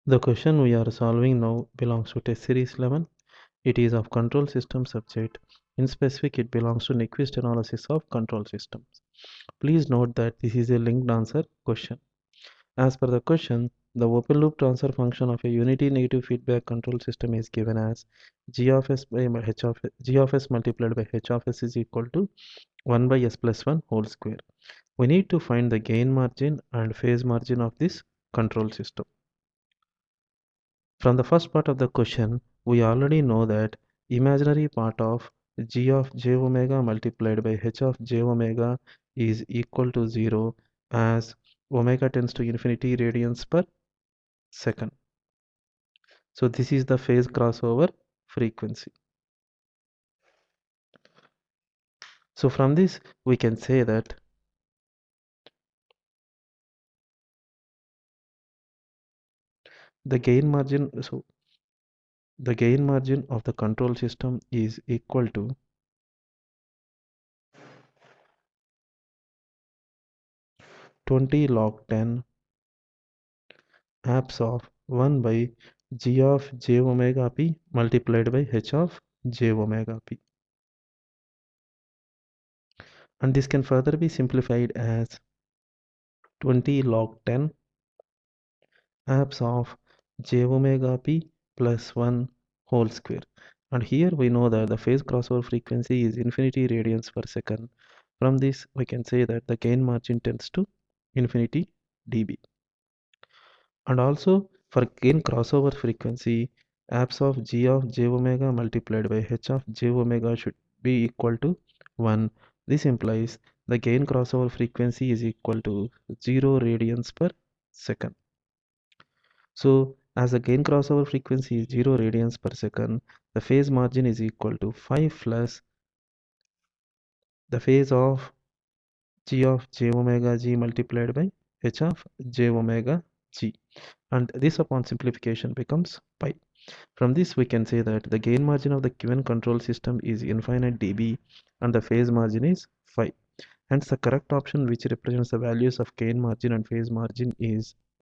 The question we are solving now belongs to test series 11. It is of control system subject. In specific, it belongs to Nyquist analysis of control systems. Please note that this is a linked answer question. As per the question, the open loop transfer function of a unity negative feedback control system is given as g of s by h of g of s multiplied by h of s is equal to 1 by s plus 1 whole square. We need to find the gain margin and phase margin of this control system. From the first part of the question, we already know that imaginary part of g of j omega multiplied by h of j omega is equal to 0 as omega tends to infinity radians per second. So this is the phase crossover frequency. So from this we can say that the gain margin of the control system is equal to 20 log 10 apps of 1 by g of j omega p multiplied by h of j omega p. And this can further be simplified as 20 log 10 apps of j omega p plus 1 whole square. And here we know that the phase crossover frequency is infinity radians per second. From this we can say that the gain margin tends to infinity dB. And also for gain crossover frequency, apps of g of j omega multiplied by h of j omega should be equal to 1. This implies the gain crossover frequency is equal to 0 radians per second. So as the gain crossover frequency is 0 radians per second, the phase margin is equal to 5 plus the phase of g of j omega g multiplied by h of j omega g, and this upon simplification becomes pi. From this we can say that the gain margin of the given control system is infinite dB and the phase margin is 5. Hence the correct option which represents the values of gain margin and phase margin is